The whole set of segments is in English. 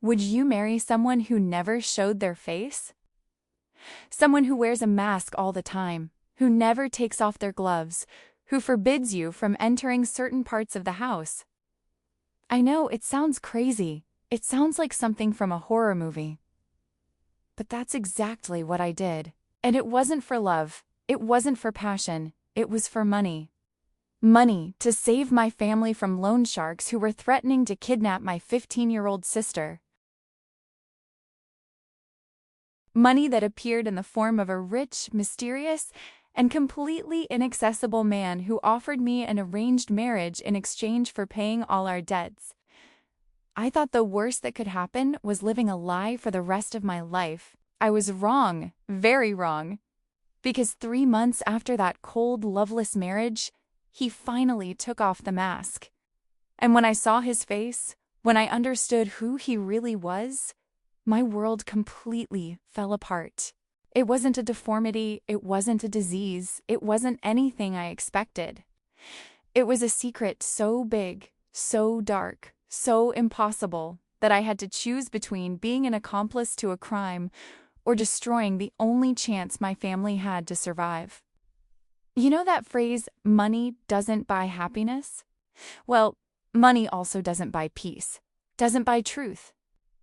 Would you marry someone who never showed their face? Someone who wears a mask all the time, who never takes off their gloves, who forbids you from entering certain parts of the house? I know it sounds crazy. It sounds like something from a horror movie. But that's exactly what I did. And it wasn't for love. It wasn't for passion. It was for money. Money to save my family from loan sharks who were threatening to kidnap my 15-year-old sister. Money that appeared in the form of a rich, mysterious, and completely inaccessible man who offered me an arranged marriage in exchange for paying all our debts. I thought the worst that could happen was living a lie for the rest of my life. I was wrong, very wrong. Because 3 months after that cold, loveless marriage, he finally took off the mask. And when I saw his face, when I understood who he really was, my world completely fell apart. It wasn't a deformity, it wasn't a disease, it wasn't anything I expected. It was a secret so big, so dark, so impossible that I had to choose between being an accomplice to a crime or destroying the only chance my family had to survive. You know that phrase, money doesn't buy happiness? Well, money also doesn't buy peace, doesn't buy truth.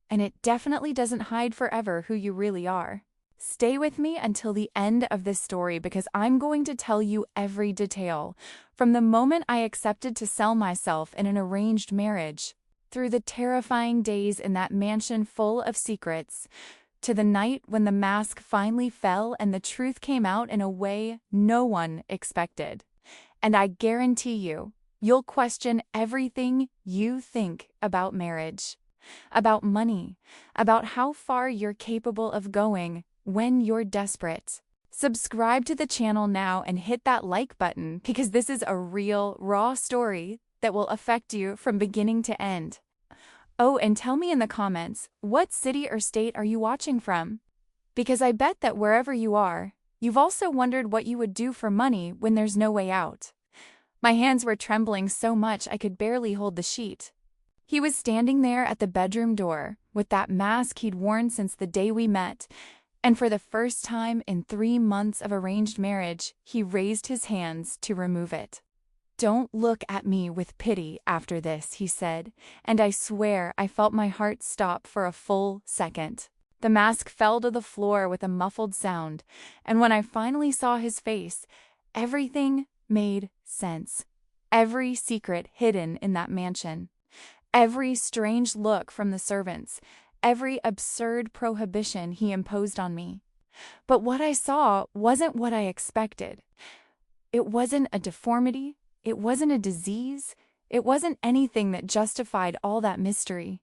And it definitely doesn't hide forever who you really are. Stay with me until the end of this story because I'm going to tell you every detail, from the moment I accepted to sell myself in an arranged marriage, through the terrifying days in that mansion full of secrets, to the night when the mask finally fell and the truth came out in a way no one expected. And I guarantee you'll question everything you think about marriage. About money, about how far you're capable of going when you're desperate. Subscribe to the channel now and hit that like button because this is a real, raw story that will affect you from beginning to end. Oh, and tell me in the comments, what city or state are you watching from? Because I bet that wherever you are, you've also wondered what you would do for money when there's no way out. My hands were trembling so much I could barely hold the sheet. He was standing there at the bedroom door with that mask he'd worn since the day we met, and for the first time in 3 months of arranged marriage, he raised his hands to remove it. "Don't look at me with pity after this," he said, and I swear I felt my heart stop for a full second. The mask fell to the floor with a muffled sound, and when I finally saw his face, everything made sense. Every secret hidden in that mansion. Every strange look from the servants, every absurd prohibition he imposed on me. But what I saw wasn't what I expected. It wasn't a deformity, it wasn't a disease, it wasn't anything that justified all that mystery.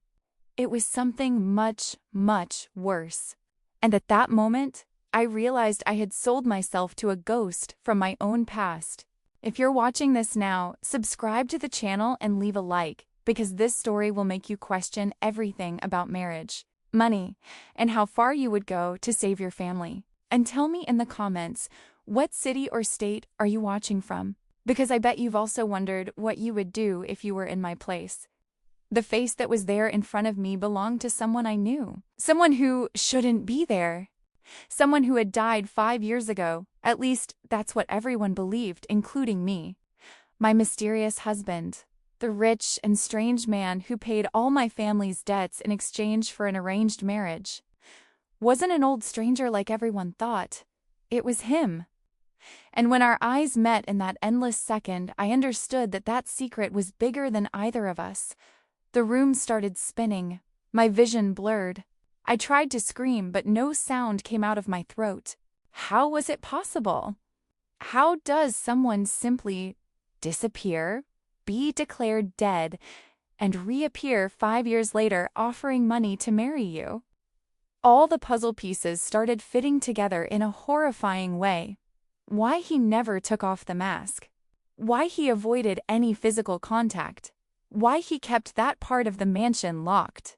It was something much, much worse. And at that moment, I realized I had sold myself to a ghost from my own past. If you're watching this now, subscribe to the channel and leave a like, because this story will make you question everything about marriage, money, and how far you would go to save your family. And tell me in the comments, what city or state are you watching from? Because I bet you've also wondered what you would do if you were in my place. The face that was there in front of me belonged to someone I knew. Someone who shouldn't be there. Someone who had died 5 years ago. At least, that's what everyone believed, including me. My mysterious husband. The rich and strange man who paid all my family's debts in exchange for an arranged marriage. Wasn't an old stranger like everyone thought. It was him. And when our eyes met in that endless second, I understood that that secret was bigger than either of us. The room started spinning. My vision blurred. I tried to scream, but no sound came out of my throat. How was it possible? How does someone simply disappear, be declared dead, and reappear 5 years later offering money to marry you? All the puzzle pieces started fitting together in a horrifying way. Why he never took off the mask. Why he avoided any physical contact. Why he kept that part of the mansion locked.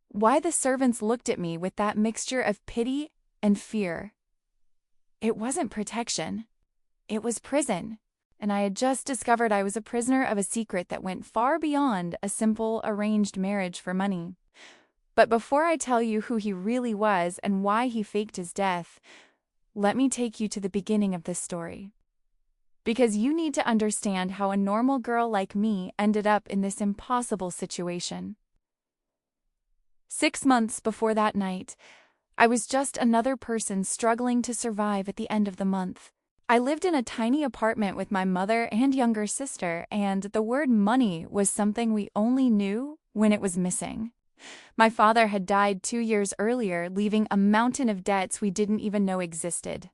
Why the servants looked at me with that mixture of pity and fear. It wasn't protection. It was prison. And I had just discovered I was a prisoner of a secret that went far beyond a simple arranged marriage for money. But before I tell you who he really was and why he faked his death, let me take you to the beginning of this story. Because you need to understand how a normal girl like me ended up in this impossible situation. 6 months before that night, I was just another person struggling to survive at the end of the month. I lived in a tiny apartment with my mother and younger sister, and the word money was something we only knew when it was missing. My father had died 2 years earlier, leaving a mountain of debts we didn't even know existed.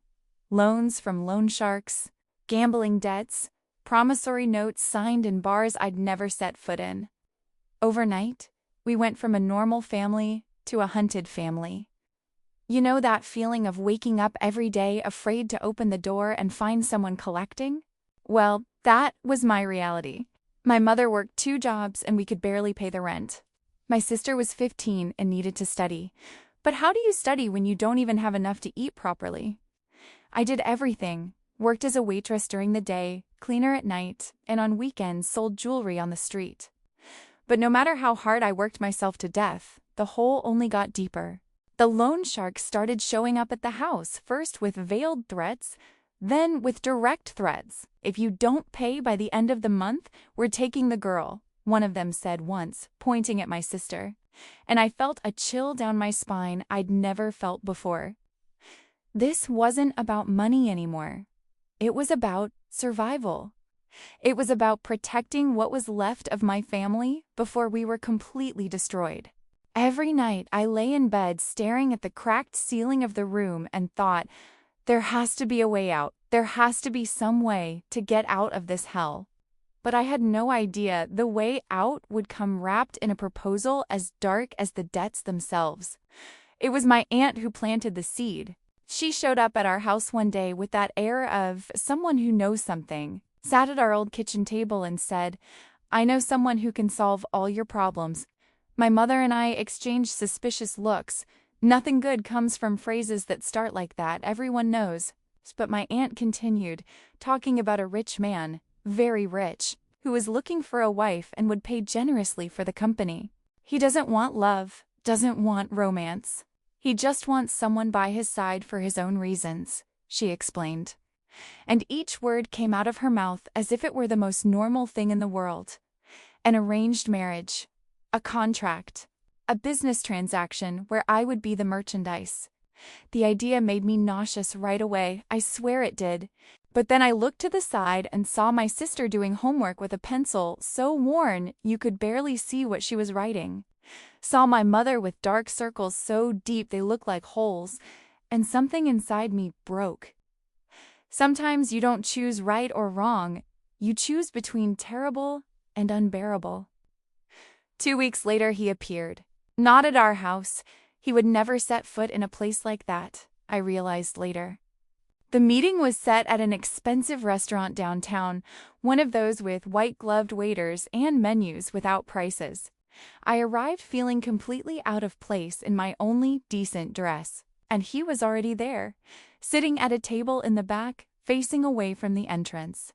Loans from loan sharks, gambling debts, promissory notes signed in bars I'd never set foot in. Overnight, we went from a normal family to a hunted family. You know that feeling of waking up every day afraid to open the door and find someone collecting? Well, that was my reality. My mother worked 2 jobs and we could barely pay the rent. My sister was 15 and needed to study. But how do you study when you don't even have enough to eat properly? I did everything. Worked as a waitress during the day, cleaner at night, and on weekends sold jewelry on the street. But no matter how hard I worked myself to death, the hole only got deeper. The loan sharks started showing up at the house, first with veiled threats, then with direct threats. If you don't pay by the end of the month, we're taking the girl, one of them said once, pointing at my sister. And I felt a chill down my spine I'd never felt before. This wasn't about money anymore. It was about survival. It was about protecting what was left of my family before we were completely destroyed. Every night I lay in bed staring at the cracked ceiling of the room and thought, there has to be a way out. There has to be some way to get out of this hell. But I had no idea the way out would come wrapped in a proposal as dark as the debts themselves. It was my aunt who planted the seed. She showed up at our house one day with that air of someone who knows something, sat at our old kitchen table and said, "I know someone who can solve all your problems." My mother and I exchanged suspicious looks. Nothing good comes from phrases that start like that, everyone knows. But my aunt continued, talking about a rich man, very rich, who was looking for a wife and would pay generously for the company. He doesn't want love, doesn't want romance. He just wants someone by his side for his own reasons, she explained. And each word came out of her mouth as if it were the most normal thing in the world. An arranged marriage. A contract, a business transaction where I would be the merchandise. The idea made me nauseous right away, I swear it did. But then I looked to the side and saw my sister doing homework with a pencil so worn you could barely see what she was writing. Saw my mother with dark circles so deep they looked like holes, and something inside me broke. Sometimes you don't choose right or wrong, you choose between terrible and unbearable. 2 weeks later he appeared. Not at our house. He would never set foot in a place like that, I realized later. The meeting was set at an expensive restaurant downtown, one of those with white-gloved waiters and menus without prices. I arrived feeling completely out of place in my only decent dress, and he was already there, sitting at a table in the back, facing away from the entrance.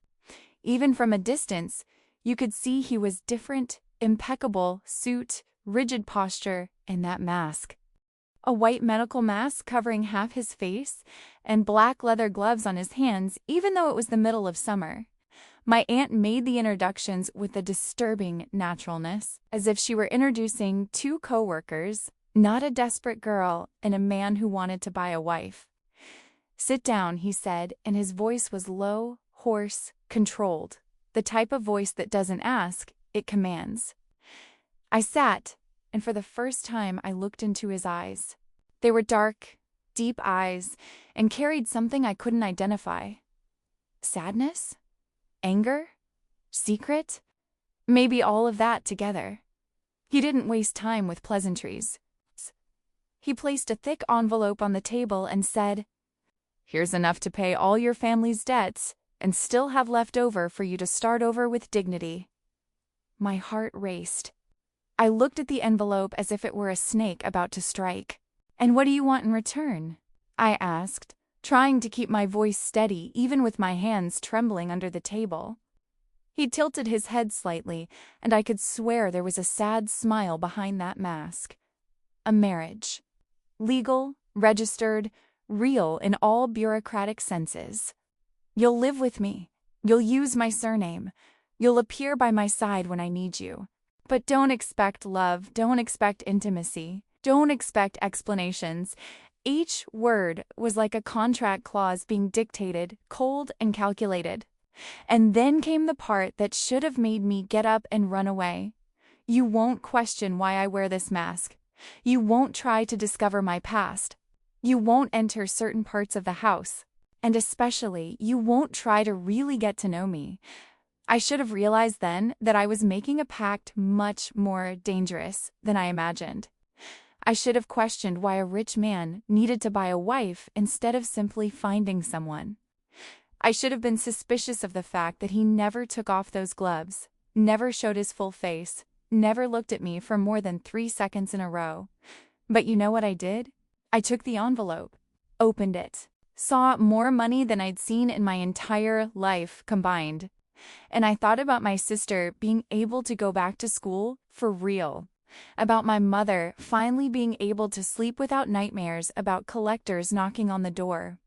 Even from a distance, you could see he was different. Impeccable suit, rigid posture, and that mask. A white medical mask covering half his face, and black leather gloves on his hands, even though it was the middle of summer. My aunt made the introductions with a disturbing naturalness, as if she were introducing 2 co-workers, not a desperate girl and a man who wanted to buy a wife. "Sit down," he said, and his voice was low, hoarse, controlled. The type of voice that doesn't ask, it commands. I sat, and for the first time I looked into his eyes. They were dark, deep eyes, and carried something I couldn't identify. Sadness? Anger? Secret? Maybe all of that together. He didn't waste time with pleasantries. He placed a thick envelope on the table and said, "Here's enough to pay all your family's debts and still have left over for you to start over with dignity." My heart raced. I looked at the envelope as if it were a snake about to strike. "And what do you want in return?" I asked, trying to keep my voice steady even with my hands trembling under the table. He tilted his head slightly, and I could swear there was a sad smile behind that mask. a marriage. Legal, registered, real in all bureaucratic senses. You'll live with me. You'll use my surname. You'll appear by my side when I need you. But don't expect love. Don't expect intimacy. Don't expect explanations. Each word was like a contract clause being dictated, cold and calculated. And then came the part that should have made me get up and run away. You won't question why I wear this mask. You won't try to discover my past. You won't enter certain parts of the house. And especially, you won't try to really get to know me. I should have realized then that I was making a pact much more dangerous than I imagined. I should have questioned why a rich man needed to buy a wife instead of simply finding someone. I should have been suspicious of the fact that he never took off those gloves, never showed his full face, never looked at me for more than 3 seconds in a row. But you know what I did? I took the envelope, opened it, saw more money than I'd seen in my entire life combined. And I thought about my sister being able to go back to school for real, about my mother finally being able to sleep without nightmares about collectors knocking on the door.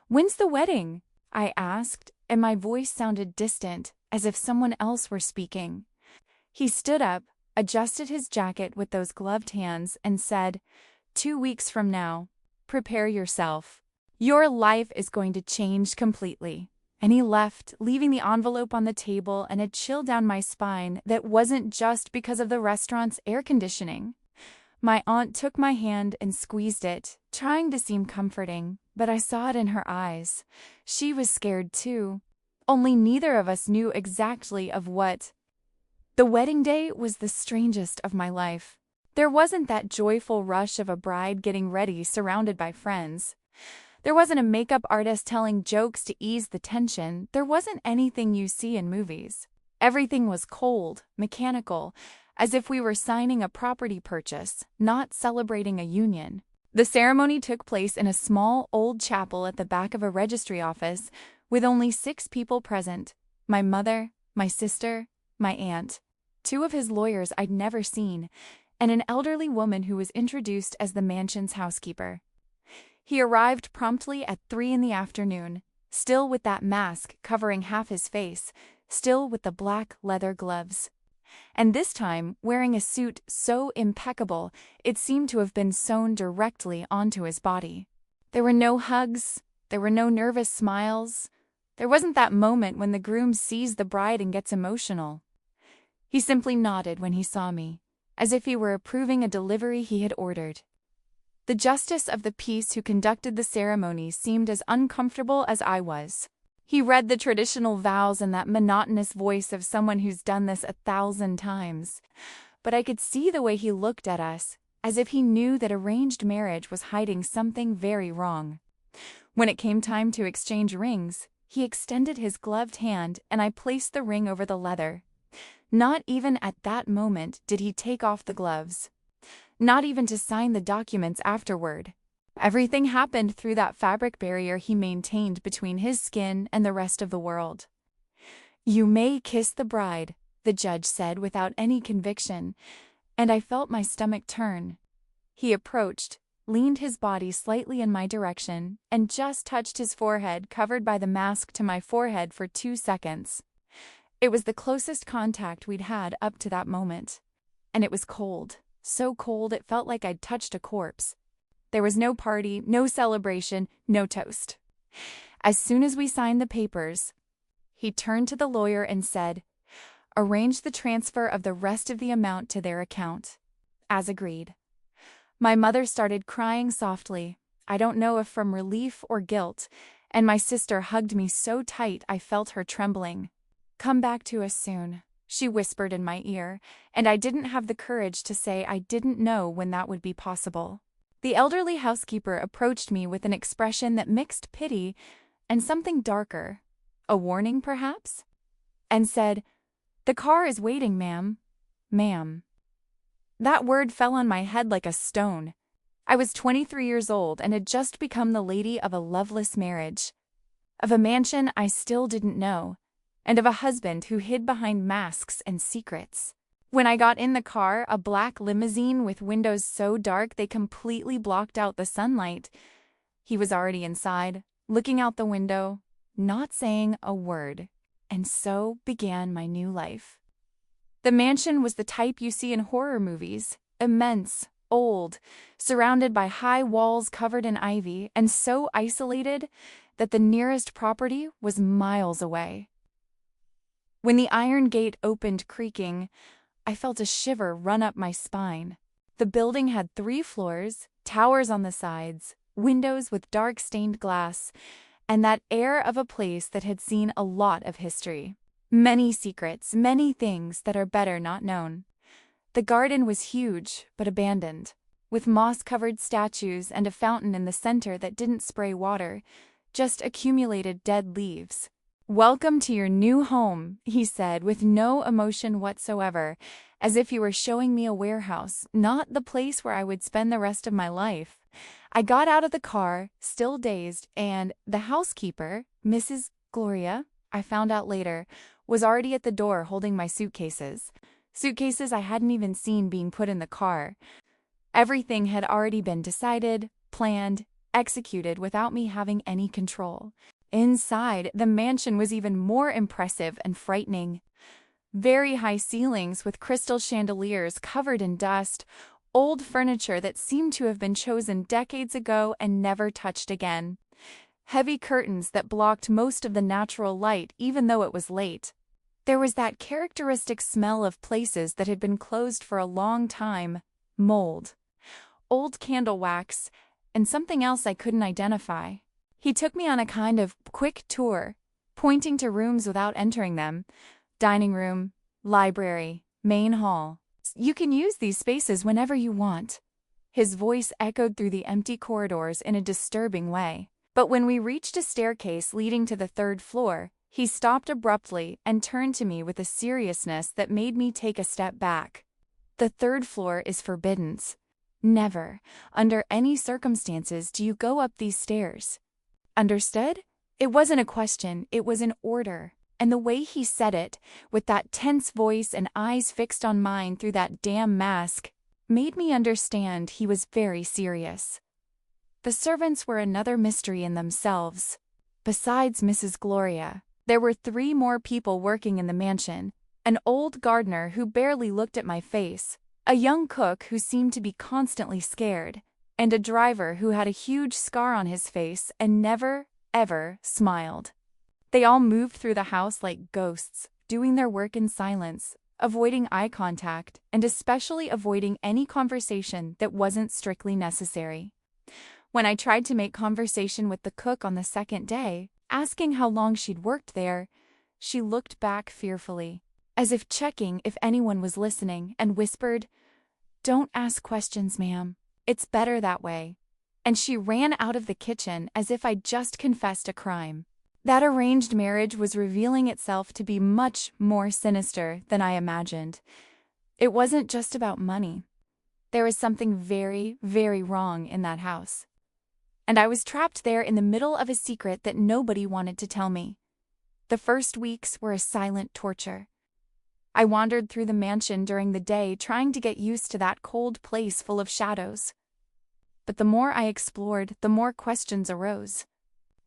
"When's the wedding?" I asked, and my voice sounded distant, as if someone else were speaking. He stood up, adjusted his jacket with those gloved hands, and said, 2 weeks from now, prepare yourself. Your life is going to change completely." And he left, leaving the envelope on the table and a chill down my spine that wasn't just because of the restaurant's air conditioning. My aunt took my hand and squeezed it, trying to seem comforting, but I saw it in her eyes. She was scared too. Only neither of us knew exactly of what. The wedding day was the strangest of my life. There wasn't that joyful rush of a bride getting ready surrounded by friends. There wasn't a makeup artist telling jokes to ease the tension. There wasn't anything you see in movies. Everything was cold, mechanical, as if we were signing a property purchase, not celebrating a union. The ceremony took place in a small, old chapel at the back of a registry office, with only 6 people present: my mother, my sister, my aunt, 2 of his lawyers I'd never seen, and an elderly woman who was introduced as the mansion's housekeeper. He arrived promptly at 3 in the afternoon, still with that mask covering half his face, still with the black leather gloves. And this time wearing a suit so impeccable it seemed to have been sewn directly onto his body. There were no hugs, there were no nervous smiles. There wasn't that moment when the groom sees the bride and gets emotional. He simply nodded when he saw me, as if he were approving a delivery he had ordered. The justice of the peace who conducted the ceremony seemed as uncomfortable as I was. He read the traditional vows in that monotonous voice of someone who's done this 1,000 times. But I could see the way he looked at us, as if he knew that arranged marriage was hiding something very wrong. When it came time to exchange rings, he extended his gloved hand and I placed the ring over the leather. Not even at that moment did he take off the gloves. Not even to sign the documents afterward. Everything happened through that fabric barrier he maintained between his skin and the rest of the world. "You may kiss the bride," the judge said without any conviction, and I felt my stomach turn. He approached, leaned his body slightly in my direction, and just touched his forehead covered by the mask to my forehead for 2 seconds. It was the closest contact we'd had up to that moment. And it was cold. So cold it felt like I'd touched a corpse. There was no party, no celebration, no toast. As soon as we signed the papers, he turned to the lawyer and said, "Arrange the transfer of the rest of the amount to their account." As agreed. My mother started crying softly, I don't know if from relief or guilt, and my sister hugged me so tight I felt her trembling. "Come back to us soon," she whispered in my ear, and I didn't have the courage to say I didn't know when that would be possible. The elderly housekeeper approached me with an expression that mixed pity and something darker, a warning perhaps, and said, "The car is waiting, ma'am." Ma'am. That word fell on my head like a stone. I was 23 years old and had just become the lady of a loveless marriage, of a mansion I still didn't know, and of a husband who hid behind masks and secrets. When I got in the car, a black limousine with windows so dark they completely blocked out the sunlight. He was already inside, looking out the window, not saying a word. And so began my new life. The mansion was the type you see in horror movies, immense, old, surrounded by high walls covered in ivy, and so isolated that the nearest property was miles away. When the iron gate opened creaking, I felt a shiver run up my spine. The building had 3 floors, towers on the sides, windows with dark stained glass, and that air of a place that had seen a lot of history. Many secrets, many things that are better not known. The garden was huge, but abandoned, with moss-covered statues and a fountain in the center that didn't spray water, just accumulated dead leaves. "Welcome to your new home," he said with no emotion whatsoever, as if he were showing me a warehouse, not the place where I would spend the rest of my life. I got out of the car, still dazed, and the housekeeper, Mrs. Gloria, I found out later, was already at the door holding my suitcases. Suitcases I hadn't even seen being put in the car. Everything had already been decided, planned, executed without me having any control. Inside, the mansion was even more impressive and frightening. Very high ceilings with crystal chandeliers covered in dust, old furniture that seemed to have been chosen decades ago and never touched again. Heavy curtains that blocked most of the natural light even though it was late. There was that characteristic smell of places that had been closed for a long time, mold, old candle wax, and something else I couldn't identify. He took me on a kind of quick tour, pointing to rooms without entering them. Dining room, library, main hall. "You can use these spaces whenever you want." His voice echoed through the empty corridors in a disturbing way. But when we reached a staircase leading to the 3rd floor, he stopped abruptly and turned to me with a seriousness that made me take a step back. "The 3rd floor is forbidden. Never, under any circumstances, do you go up these stairs. Understood?" It wasn't a question, it was an order. And the way he said it, with that tense voice and eyes fixed on mine through that damn mask, made me understand he was very serious. The servants were another mystery in themselves. Besides Mrs. Gloria, there were 3 more people working in the mansion: an old gardener who barely looked at my face, a young cook who seemed to be constantly scared, and a driver who had a huge scar on his face and never, ever smiled. They all moved through the house like ghosts, doing their work in silence, avoiding eye contact, and especially avoiding any conversation that wasn't strictly necessary. When I tried to make conversation with the cook on the 2nd day, asking how long she'd worked there, she looked back fearfully, as if checking if anyone was listening, and whispered, "Don't ask questions, ma'am. It's better that way." And she ran out of the kitchen as if I'd just confessed a crime. That arranged marriage was revealing itself to be much more sinister than I imagined. It wasn't just about money. There was something very, very wrong in that house. And I was trapped there in the middle of a secret that nobody wanted to tell me. The first weeks were a silent torture. I wandered through the mansion during the day trying to get used to that cold place full of shadows. But the more I explored, the more questions arose.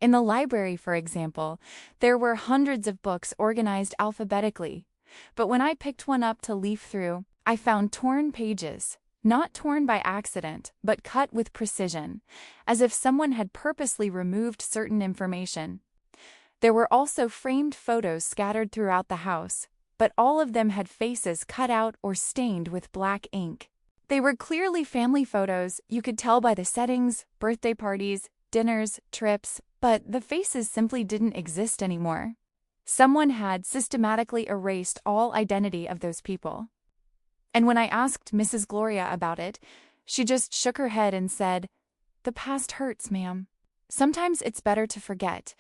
In the library, for example, there were hundreds of books organized alphabetically, but when I picked one up to leaf through, I found torn pages, not torn by accident, but cut with precision, as if someone had purposely removed certain information. There were also framed photos scattered throughout the house, but all of them had faces cut out or stained with black ink. They were clearly family photos, you could tell by the settings, birthday parties, dinners, trips, but the faces simply didn't exist anymore. Someone had systematically erased all identity of those people. And when I asked Mrs. Gloria about it, she just shook her head and said, "The past hurts, ma'am. Sometimes it's better to forget.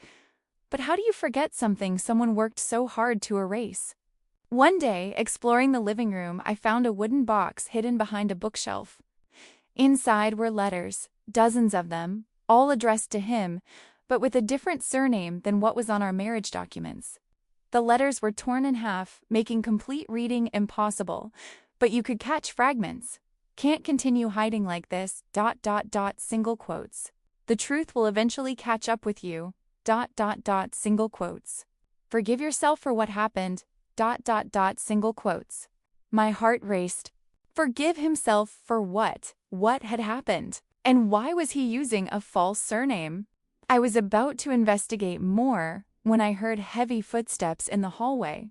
But how do you forget something someone worked so hard to erase?" One day, exploring the living room, I found a wooden box hidden behind a bookshelf. Inside were letters, dozens of them, all addressed to him, but with a different surname than what was on our marriage documents. The letters were torn in half, making complete reading impossible, but you could catch fragments. Can't continue hiding like this, ... single quotes. The truth will eventually catch up with you, ... single quotes. Forgive yourself for what happened, ... single quotes. My heart raced. Forgive himself for what? What had happened? And why was he using a false surname? I was about to investigate more when I heard heavy footsteps in the hallway.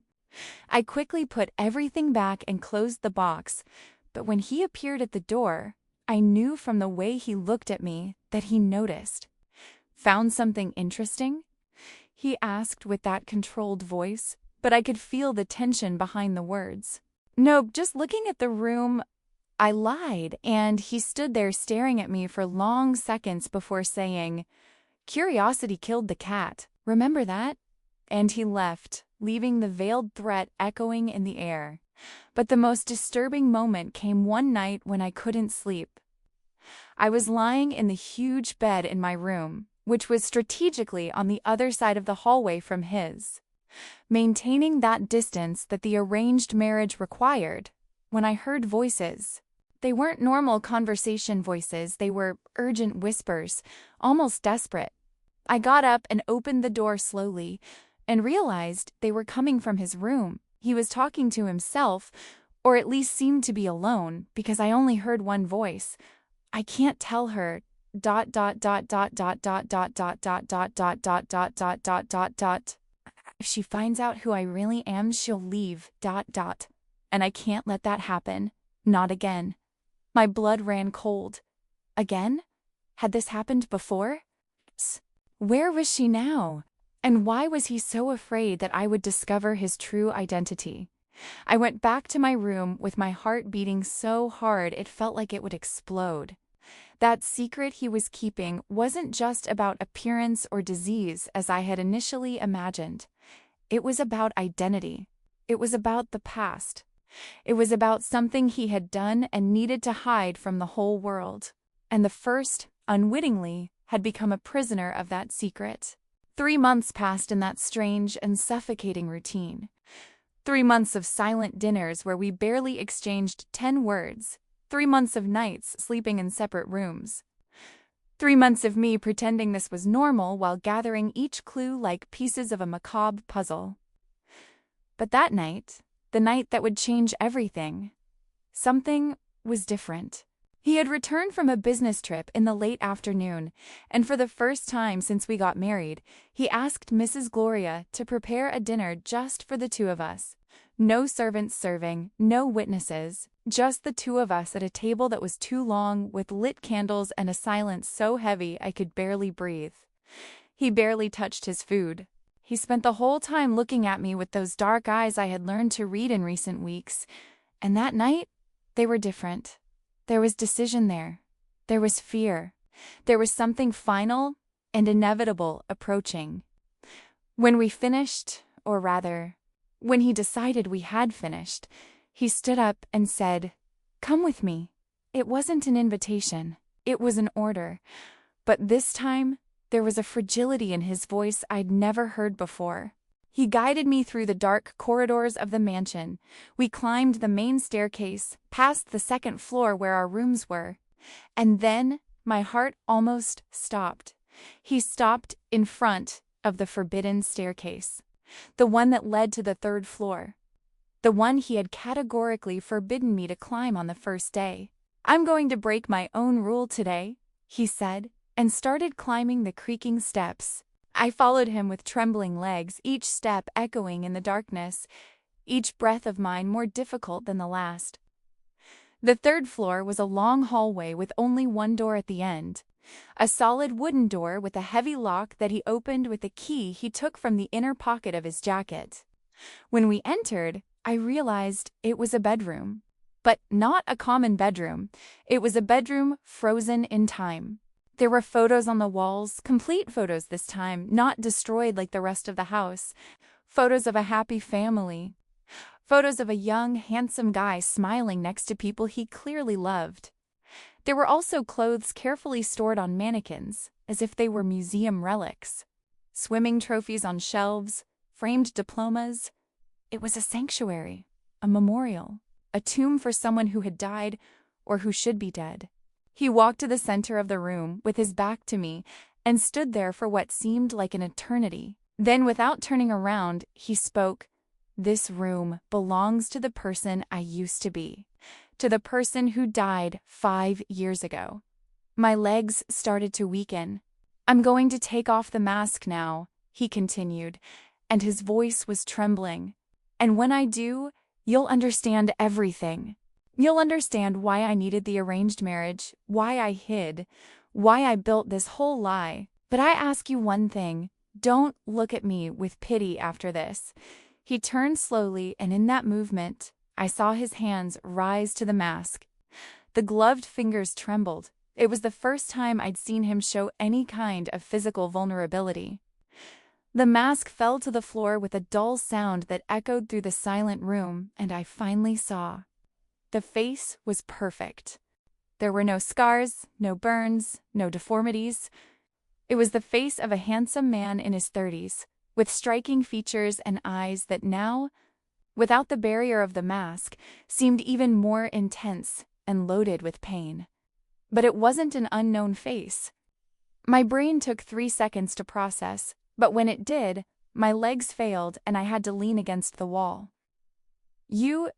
I quickly put everything back and closed the box, but when he appeared at the door, I knew from the way he looked at me that he noticed. Found something interesting? He asked with that controlled voice, but I could feel the tension behind the words. Nope, just looking at the room. I lied, and he stood there staring at me for long seconds before saying, "Curiosity killed the cat. Remember that?" And he left, leaving the veiled threat echoing in the air. But the most disturbing moment came one night when I couldn't sleep. I was lying in the huge bed in my room, which was strategically on the other side of the hallway from his, maintaining that distance that the arranged marriage required, when I heard voices. They weren't normal conversation voices, they were urgent whispers, almost desperate. I got up and opened the door slowly, and realized they were coming from his room. He was talking to himself, or at least seemed to be alone, because I only heard one voice. I can't tell her ... If she finds out who I really am, she'll leave ... And I can't let that happen. Not again. My blood ran cold. Again? Had this happened before? Where was she now? And why was he so afraid that I would discover his true identity? I went back to my room with my heart beating so hard it felt like it would explode. That secret he was keeping wasn't just about appearance or disease as I had initially imagined. It was about identity. It was about the past. It was about something he had done and needed to hide from the whole world. And the first, unwittingly, had become a prisoner of that secret. 3 months passed in that strange and suffocating routine. 3 months of silent dinners where we barely exchanged 10 words. 3 months of nights sleeping in separate rooms. 3 months of me pretending this was normal while gathering each clue like pieces of a macabre puzzle. But that night, the night that would change everything, something was different. He had returned from a business trip in the late afternoon, and for the first time since we got married, he asked Mrs. Gloria to prepare a dinner just for the two of us. No servants serving, no witnesses, just the two of us at a table that was too long, with lit candles and a silence so heavy I could barely breathe. He barely touched his food. He spent the whole time looking at me with those dark eyes I had learned to read in recent weeks, and that night, they were different. There was decision there. There was fear. There was something final and inevitable approaching. When we finished, or rather, when he decided we had finished, he stood up and said, "Come with me." It wasn't an invitation. It was an order. But this time, there was a fragility in his voice I'd never heard before. He guided me through the dark corridors of the mansion. We climbed the main staircase, past the second floor where our rooms were. And then my heart almost stopped. He stopped in front of the forbidden staircase, the one that led to the third floor, the one he had categorically forbidden me to climb on the first day. "I'm going to break my own rule today," he said, and started climbing the creaking steps. I followed him with trembling legs, each step echoing in the darkness, each breath of mine more difficult than the last. The third floor was a long hallway with only one door at the end, a solid wooden door with a heavy lock that he opened with a key he took from the inner pocket of his jacket. When we entered, I realized it was a bedroom. But not a common bedroom. It was a bedroom frozen in time. There were photos on the walls, complete photos this time, not destroyed like the rest of the house. Photos of a happy family. Photos of a young, handsome guy smiling next to people he clearly loved. There were also clothes carefully stored on mannequins, as if they were museum relics. Swimming trophies on shelves, framed diplomas. It was a sanctuary, a memorial, a tomb for someone who had died or who should be dead. He walked to the center of the room with his back to me and stood there for what seemed like an eternity. Then, without turning around, he spoke, "This room belongs to the person I used to be, to the person who died 5 years ago." My legs started to weaken. "I'm going to take off the mask now," he continued, and his voice was trembling. "And when I do, you'll understand everything. You'll understand why I needed the arranged marriage, why I hid, why I built this whole lie. But I ask you one thing, don't look at me with pity after this." He turned slowly, and in that movement, I saw his hands rise to the mask. The gloved fingers trembled. It was the first time I'd seen him show any kind of physical vulnerability. The mask fell to the floor with a dull sound that echoed through the silent room, and I finally saw. The face was perfect. There were no scars, no burns, no deformities. It was the face of a handsome man in his 30s, with striking features and eyes that now, without the barrier of the mask, seemed even more intense and loaded with pain. But it wasn't an unknown face. My brain took 3 seconds to process, but when it did, my legs failed and I had to lean against the wall. "You ...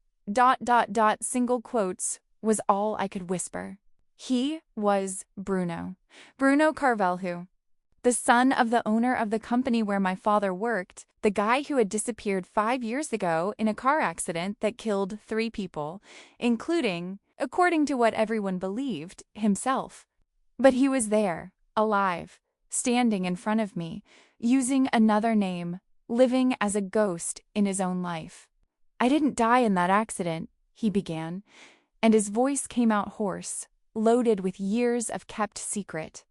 single quotes, was all I could whisper. He was Bruno Carvalho, the son of the owner of the company where my father worked, the guy who had disappeared 5 years ago in a car accident that killed 3 people, including, according to what everyone believed, himself. But he was there, alive, standing in front of me, using another name, living as a ghost in his own life. "I didn't die in that accident," he began, and his voice came out hoarse, loaded with years of kept secret.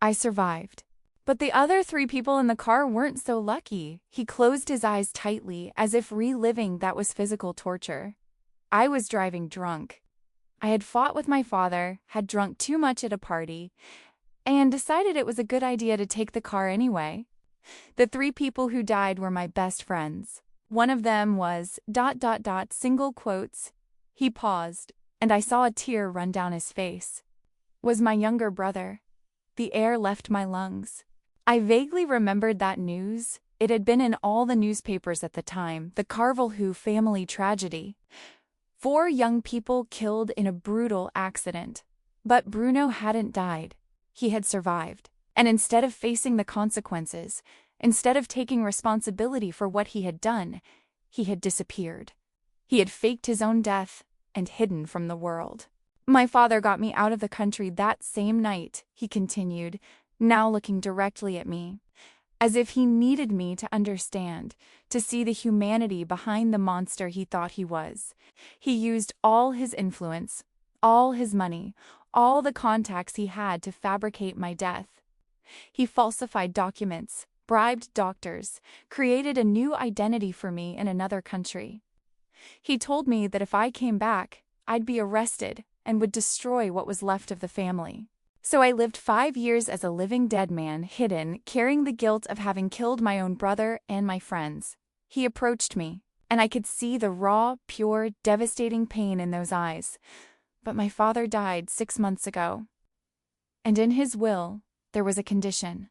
"I survived. But the other 3 people in the car weren't so lucky." He closed his eyes tightly, as if reliving that was physical torture. "I was driving drunk. I had fought with my father, had drunk too much at a party, and decided it was a good idea to take the car anyway. The 3 people who died were my best friends. One of them was ... single quotes." He paused, and I saw a tear run down his face. "Was my younger brother." The air left my lungs. I vaguely remembered that news. It had been in all the newspapers at the time, the Carvalho family tragedy. 4 young people killed in a brutal accident. But Bruno hadn't died. He had survived. And instead of facing the consequences, instead of taking responsibility for what he had done, he had disappeared. He had faked his own death and hidden from the world. "My father got me out of the country that same night," he continued, now looking directly at me, as if he needed me to understand, to see the humanity behind the monster he thought he was. He used all his influence, all his money, all the contacts he had to fabricate my death. He falsified documents, bribed doctors, created a new identity for me in another country. He told me that if I came back, I'd be arrested and would destroy what was left of the family. So I lived 5 years as a living dead man, hidden, carrying the guilt of having killed my own brother and my friends. He approached me, and I could see the raw, pure, devastating pain in those eyes. But my father died 6 months ago. And in his will, there was a condition.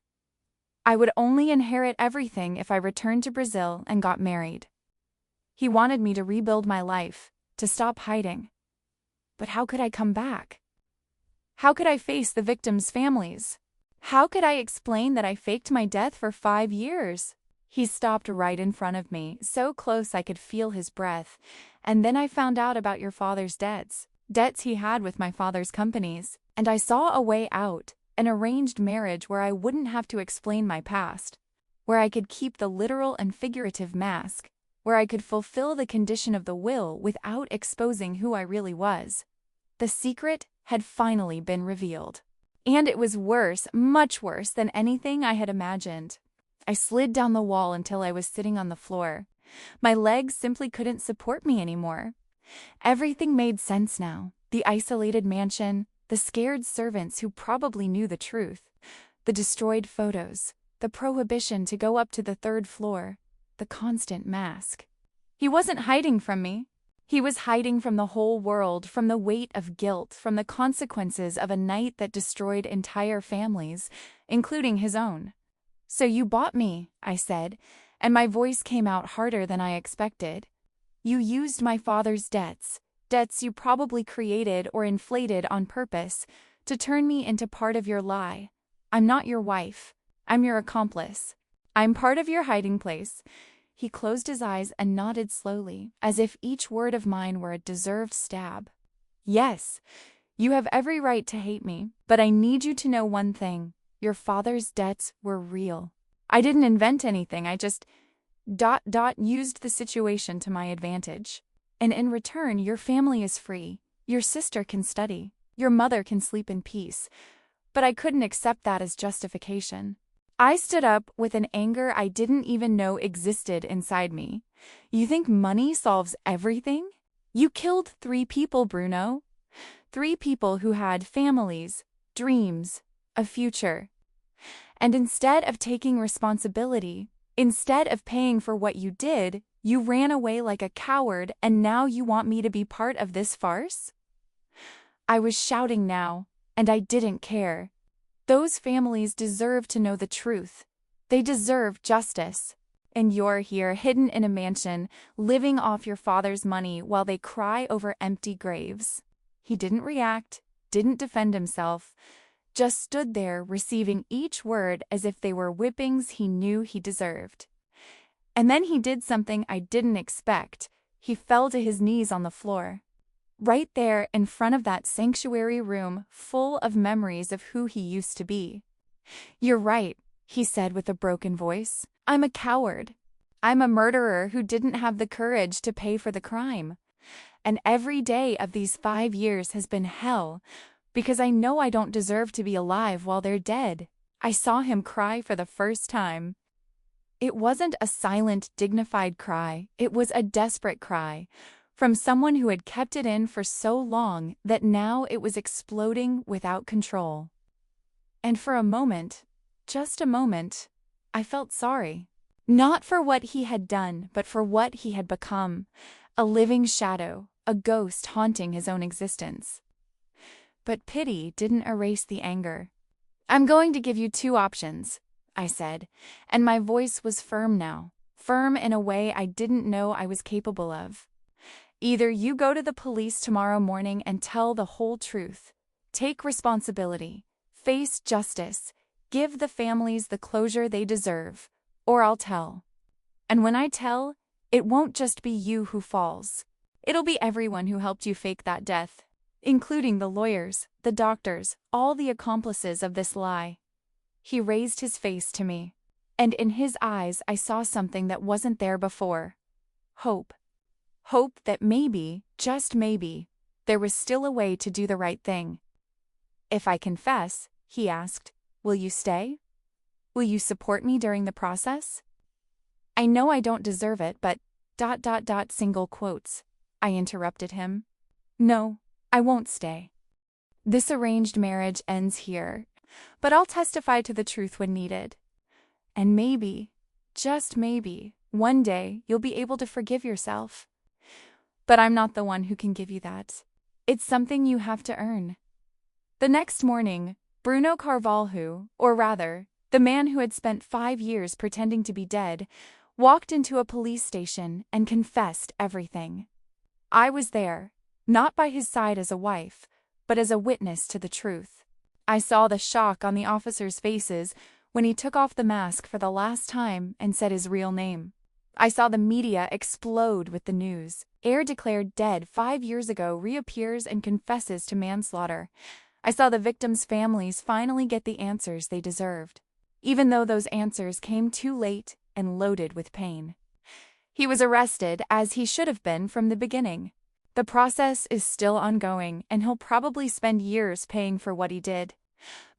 I would only inherit everything if I returned to Brazil and got married. He wanted me to rebuild my life, to stop hiding. But how could I come back? How could I face the victims' families? How could I explain that I faked my death for 5 years? He stopped right in front of me, so close I could feel his breath, and then I found out about your father's debts he had with my father's companies, and I saw a way out, an arranged marriage where I wouldn't have to explain my past, where I could keep the literal and figurative mask, where I could fulfill the condition of the will without exposing who I really was. The secret had finally been revealed. And it was worse, much worse than anything I had imagined. I slid down the wall until I was sitting on the floor. My legs simply couldn't support me anymore. Everything made sense now. The isolated mansion, the scared servants who probably knew the truth, the destroyed photos, the prohibition to go up to the 3rd floor, the constant mask. He wasn't hiding from me. He was hiding from the whole world, from the weight of guilt, from the consequences of a night that destroyed entire families, including his own. "So you bought me," I said, and my voice came out harder than I expected. "You used my father's debts you probably created or inflated on purpose, to turn me into part of your lie. I'm not your wife. I'm your accomplice. I'm part of your hiding place." He closed his eyes and nodded slowly, as if each word of mine were a deserved stab. "Yes, you have every right to hate me, but I need you to know one thing. Your father's debts were real. I didn't invent anything, I just used the situation to my advantage. And in return, your family is free. Your sister can study. Your mother can sleep in peace. But I couldn't accept that as justification. I stood up with an anger I didn't even know existed inside me. You think money solves everything? You killed 3 people, Bruno. 3 people who had families, dreams, a future. And instead of taking responsibility, instead of paying for what you did, you ran away like a coward, and now you want me to be part of this farce?" I was shouting now, and I didn't care. Those families deserve to know the truth. They deserve justice. And you're here, hidden in a mansion, living off your father's money while they cry over empty graves. He didn't react, didn't defend himself, just stood there receiving each word as if they were whippings he knew he deserved. And then he did something I didn't expect. He fell to his knees on the floor. Right there in front of that sanctuary room full of memories of who he used to be. "You're right," he said with a broken voice. "I'm a coward. I'm a murderer who didn't have the courage to pay for the crime. And every day of these 5 years has been hell, because I know I don't deserve to be alive while they're dead." I saw him cry for the first time. It wasn't a silent, dignified cry. It was a desperate cry, from someone who had kept it in for so long that now it was exploding without control. And for a moment, just a moment, I felt sorry. Not for what he had done, but for what he had become. A living shadow, a ghost haunting his own existence. But pity didn't erase the anger. "I'm going to give you 2 options," I said, and my voice was firm now, firm in a way I didn't know I was capable of. "Either you go to the police tomorrow morning and tell the whole truth, take responsibility, face justice, give the families the closure they deserve, or I'll tell. And when I tell, it won't just be you who falls. It'll be everyone who helped you fake that death, including the lawyers, the doctors, all the accomplices of this lie." He raised his face to me, and in his eyes I saw something that wasn't there before. Hope. Hope that maybe, just maybe, there was still a way to do the right thing. "If I confess," he asked, "will you stay? Will you support me during the process?" "I know I don't deserve it, but ... single quotes." I interrupted him. "No, I won't stay. This arranged marriage ends here, but I'll testify to the truth when needed. And maybe, just maybe, one day you'll be able to forgive yourself. But I'm not the one who can give you that. It's something you have to earn." The next morning, Bruno Carvalho, or rather, the man who had spent 5 years pretending to be dead, walked into a police station and confessed everything. I was there, not by his side as a wife, but as a witness to the truth. I saw the shock on the officers' faces when he took off the mask for the last time and said his real name. I saw the media explode with the news. Heir declared dead 5 years ago reappears and confesses to manslaughter. I saw the victims' families finally get the answers they deserved, even though those answers came too late and loaded with pain. He was arrested, as he should have been from the beginning. The process is still ongoing, and he'll probably spend years paying for what he did.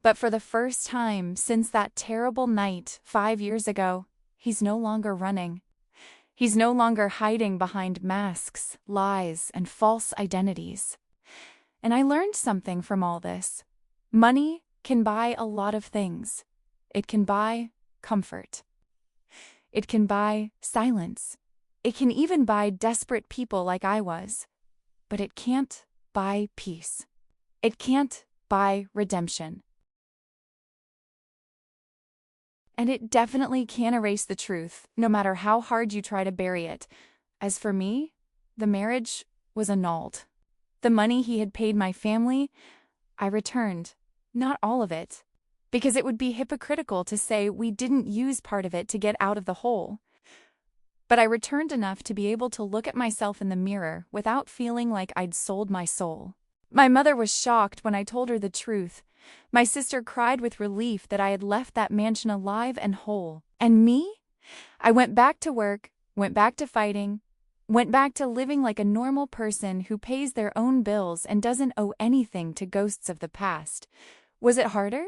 But for the first time since that terrible night 5 years ago, he's no longer running. He's no longer hiding behind masks, lies, and false identities. And I learned something from all this. Money can buy a lot of things. It can buy comfort. It can buy silence. It can even buy desperate people like I was. But it can't buy peace. It can't buy redemption. And it definitely can erase the truth, no matter how hard you try to bury it. As for me, the marriage was annulled. The money he had paid my family, I returned. Not all of it. Because it would be hypocritical to say we didn't use part of it to get out of the hole. But I returned enough to be able to look at myself in the mirror without feeling like I'd sold my soul. My mother was shocked when I told her the truth. My sister cried with relief that I had left that mansion alive and whole. And me? I went back to work, went back to fighting, went back to living like a normal person who pays their own bills and doesn't owe anything to ghosts of the past. Was it harder?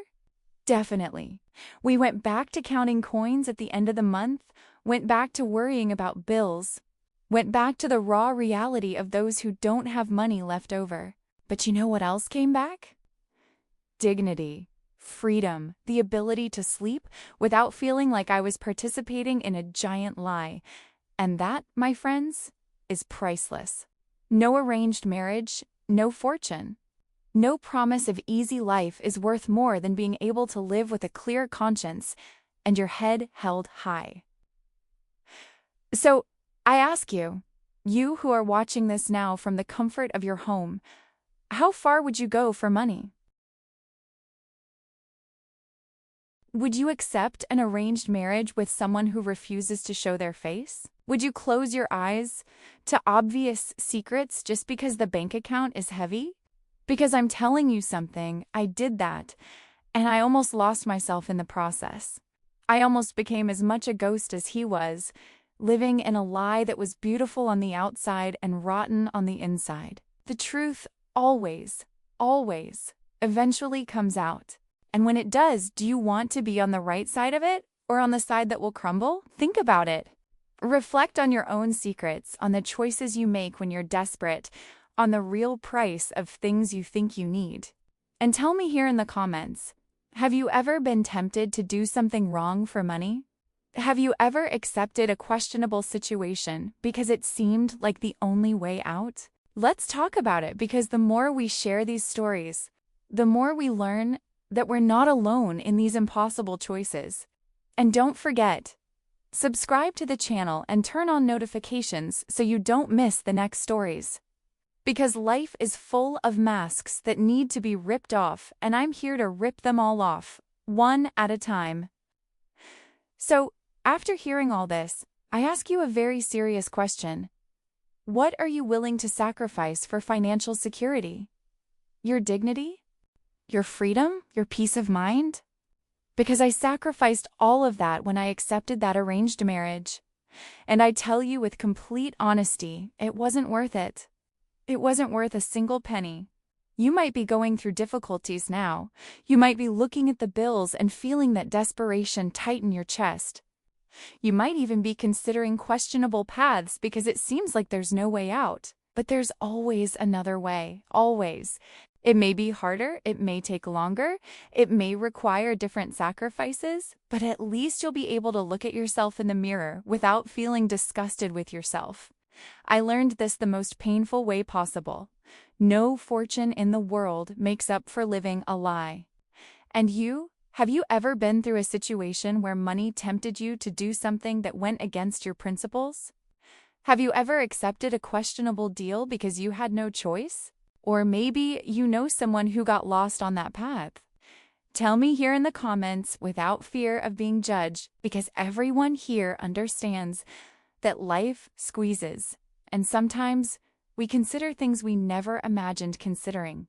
Definitely. We went back to counting coins at the end of the month, went back to worrying about bills, went back to the raw reality of those who don't have money left over. But you know what else came back? Dignity, freedom, the ability to sleep without feeling like I was participating in a giant lie. And that, my friends, is priceless. No arranged marriage, no fortune. No promise of easy life is worth more than being able to live with a clear conscience and your head held high. So, I ask you, you who are watching this now from the comfort of your home, how far would you go for money? Would you accept an arranged marriage with someone who refuses to show their face? Would you close your eyes to obvious secrets just because the bank account is heavy? Because I'm telling you something, I did that, and I almost lost myself in the process. I almost became as much a ghost as he was, living in a lie that was beautiful on the outside and rotten on the inside. The truth always, always, eventually comes out. And when it does, do you want to be on the right side of it or on the side that will crumble? Think about it. Reflect on your own secrets, on the choices you make when you're desperate, on the real price of things you think you need. And tell me here in the comments, have you ever been tempted to do something wrong for money? Have you ever accepted a questionable situation because it seemed like the only way out? Let's talk about it, because the more we share these stories, the more we learn that we're not alone in these impossible choices. And don't forget, subscribe to the channel and turn on notifications so you don't miss the next stories. Because life is full of masks that need to be ripped off, and I'm here to rip them all off, one at a time. So, after hearing all this, I ask you a very serious question. What are you willing to sacrifice for financial security? Your dignity? Your freedom? Your peace of mind? Because I sacrificed all of that when I accepted that arranged marriage. And I tell you with complete honesty, it wasn't worth it. It wasn't worth a single penny. You might be going through difficulties now. You might be looking at the bills and feeling that desperation tighten your chest. You might even be considering questionable paths because it seems like there's no way out. But there's always another way, always. It may be harder, it may take longer, it may require different sacrifices, but at least you'll be able to look at yourself in the mirror without feeling disgusted with yourself. I learned this the most painful way possible. No fortune in the world makes up for living a lie. And you? Have you ever been through a situation where money tempted you to do something that went against your principles? Have you ever accepted a questionable deal because you had no choice? Or maybe you know someone who got lost on that path. Tell me here in the comments without fear of being judged, because everyone here understands that life squeezes, and sometimes we consider things we never imagined considering.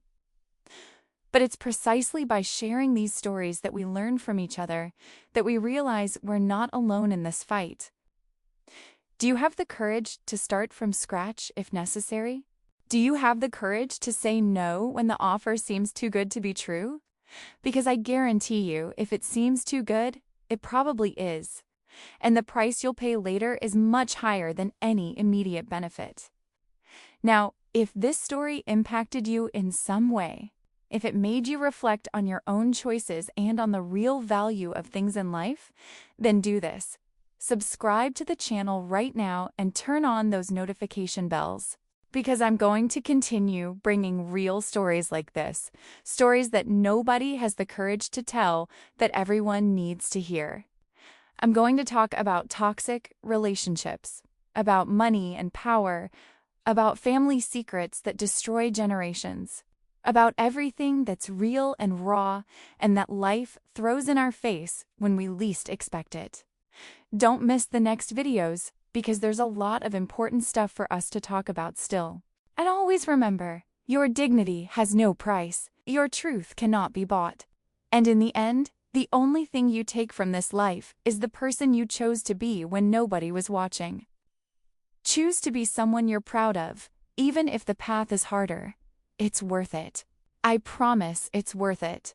But it's precisely by sharing these stories that we learn from each other, that we realize we're not alone in this fight. Do you have the courage to start from scratch if necessary? Do you have the courage to say no when the offer seems too good to be true? Because I guarantee you, if it seems too good, it probably is. And the price you'll pay later is much higher than any immediate benefit. Now, if this story impacted you in some way, if it made you reflect on your own choices and on the real value of things in life, then do this. subscribe to the channel right now and turn on those notification bells. Because I'm going to continue bringing real stories like this, stories that nobody has the courage to tell, that everyone needs to hear. I'm going to talk about toxic relationships, about money and power, about family secrets that destroy generations, about everything that's real and raw and that life throws in our face when we least expect it. Don't miss the next videos, because there's a lot of important stuff for us to talk about still. And always remember, your dignity has no price, your truth cannot be bought. And in the end, the only thing you take from this life is the person you chose to be when nobody was watching. Choose to be someone you're proud of, even if the path is harder. It's worth it. I promise it's worth it.